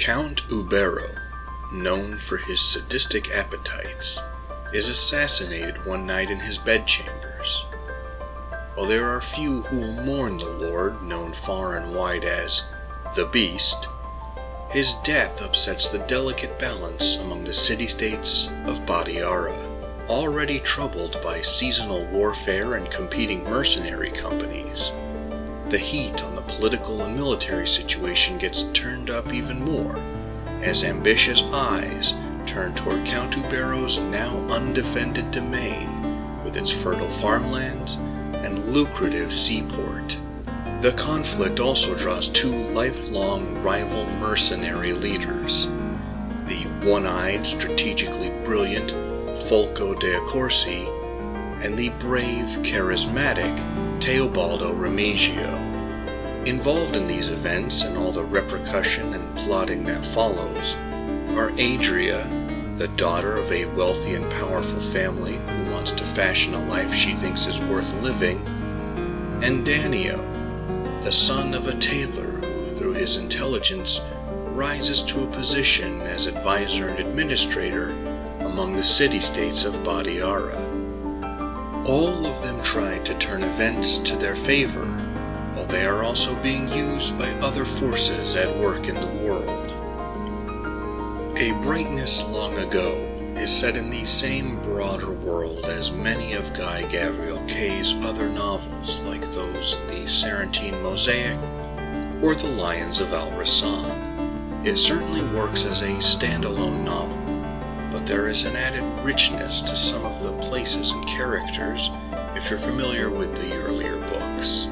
Count Ubero, known for his sadistic appetites, is assassinated one night in his bedchambers. While there are few who will mourn the lord known far and wide as the Beast, his death upsets the delicate balance among the city-states of Badiara, already troubled by seasonal warfare and competing mercenary companies. The heat on the political and military situation gets turned up even more, as ambitious eyes turn toward Count Ubero's now undefended domain, with its fertile farmlands and lucrative seaport. The conflict also draws two lifelong rival mercenary leaders, the one-eyed, strategically brilliant Folco de Accorsi and the brave, charismatic Teobaldo Remigio. Involved in these events and all the repercussion and plotting that follows are Adria, the daughter of a wealthy and powerful family who wants to fashion a life she thinks is worth living, and Danio, the son of a tailor who, through his intelligence, rises to a position as advisor and administrator among the city-states of Badiara. All of them try to turn events to their favor, while they are also being used by other forces at work in the world. A Brightness Long Ago is set in the same broader world as many of Guy Gavriel Kay's other novels, like those in the Sarantine Mosaic or The Lions of Al-Rassan. It certainly works as a standalone novel, but there is an added richness to some of the places and characters if you're familiar with the earlier books.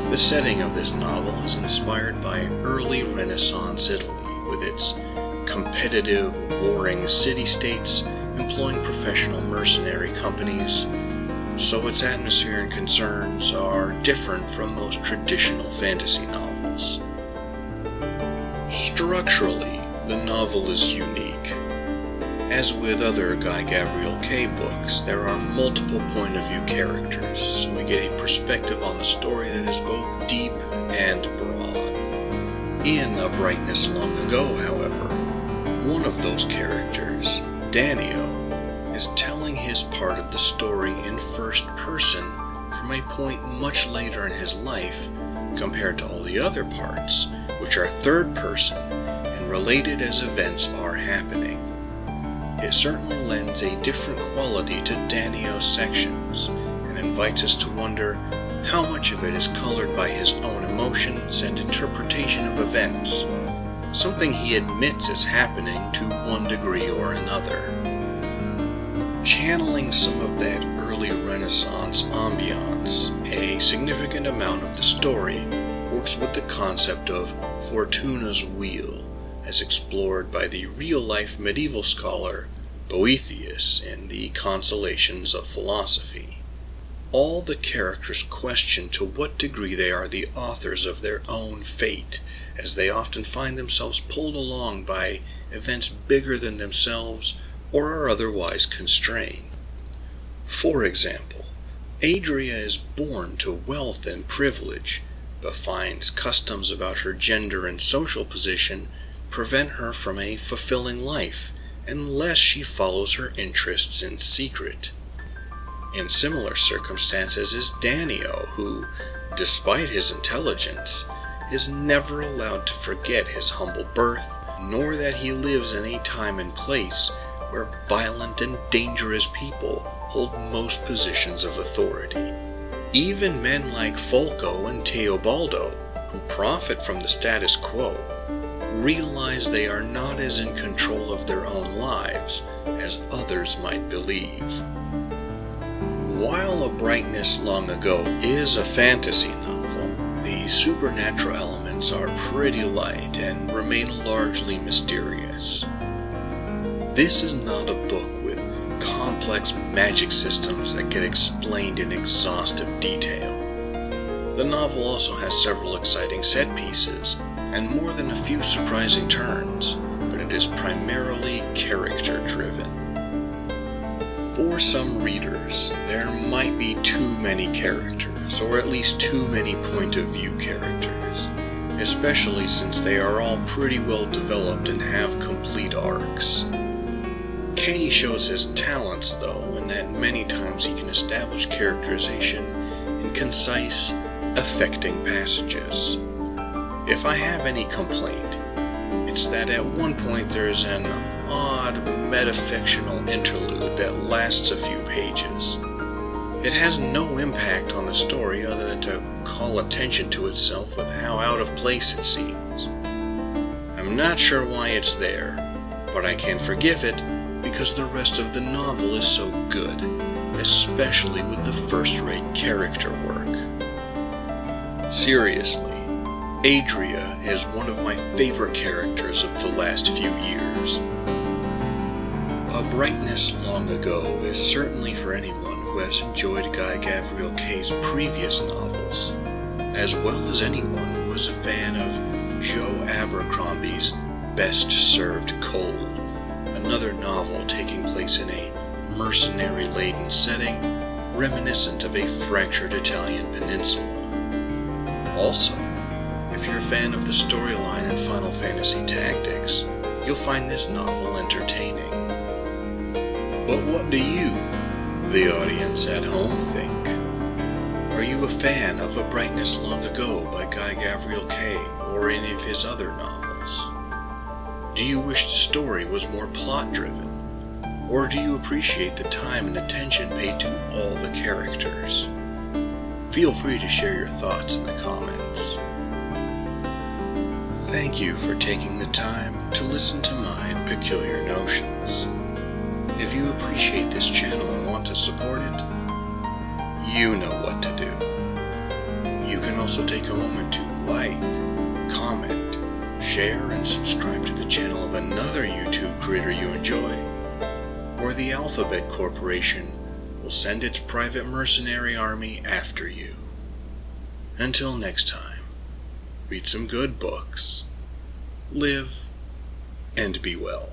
The setting of this novel is inspired by early Renaissance Italy, with its competitive, warring city-states employing professional mercenary companies, so its atmosphere and concerns are different from most traditional fantasy novels. Structurally, the novel is unique. As with other Guy Gavriel Kay books, there are multiple point-of-view characters, so we get a perspective on the story that is both deep and broad. In A Brightness Long Ago, however, one of those characters, Danio, is telling his part of the story in first person from a point much later in his life compared to all the other parts, which are third person and related as events are happening. It certainly lends a different quality to Danio's sections and invites us to wonder how much of it is colored by his own emotions and interpretation of events, something he admits is happening to one degree or another. Channeling some of that early Renaissance ambiance, a significant amount of the story works with the concept of Fortuna's Wheel, as explored by the real-life medieval scholar Boethius in the Consolations of Philosophy. All the characters question to what degree they are the authors of their own fate, as they often find themselves pulled along by events bigger than themselves or are otherwise constrained. For example, Adria is born to wealth and privilege, but finds customs about her gender and social position prevent her from a fulfilling life unless she follows her interests in secret. In similar circumstances is Danio, who, despite his intelligence, is never allowed to forget his humble birth, nor that he lives in a time and place where violent and dangerous people hold most positions of authority. Even men like Folco and Teobaldo, who profit from the status quo, realize they are not as in control of their own lives as others might believe. While A Brightness Long Ago is a fantasy novel, the supernatural elements are pretty light and remain largely mysterious. This is not a book with complex magic systems that get explained in exhaustive detail. The novel also has several exciting set pieces and more than a few surprising turns, but it is primarily character-driven. For some readers, there might be too many characters, or at least too many point-of-view characters. especially since they are all pretty well developed and have complete arcs. Kay shows his talents, though, in that many times he can establish characterization in concise, affecting passages. If I have any complaint, it's that at one point there is an odd metafictional interlude that lasts a few pages. It has no impact on the story other than to call attention to itself with how out of place it seems. I'm not sure why it's there, but I can forgive it because the rest of the novel is so good, especially with the first-rate character work. Seriously, Adria is one of my favorite characters of the last few years. A Brightness Long Ago is certainly for anyone who has enjoyed Guy Gavriel Kay's previous novels, as well as anyone who is a fan of Joe Abercrombie's Best Served Cold, another novel taking place in a mercenary-laden setting reminiscent of a fractured Italian peninsula. Also, if you're a fan of the storyline in Final Fantasy Tactics, you'll find this novel entertaining. But what do you, the audience at home, think? Are you a fan of A Brightness Long Ago by Guy Gavriel Kay or any of his other novels? Do you wish the story was more plot-driven? Or do you appreciate the time and attention paid to all the characters? Feel free to share your thoughts in the comments. Thank you for taking the time to listen to my peculiar notions. If you appreciate this channel and want to support it, you know what to do. You can also take a moment to like, comment, share, and subscribe to the channel of another YouTube creator you enjoy, or the Alphabet Corporation will send its private mercenary army after you. Until next time, read some good books, live, and be well.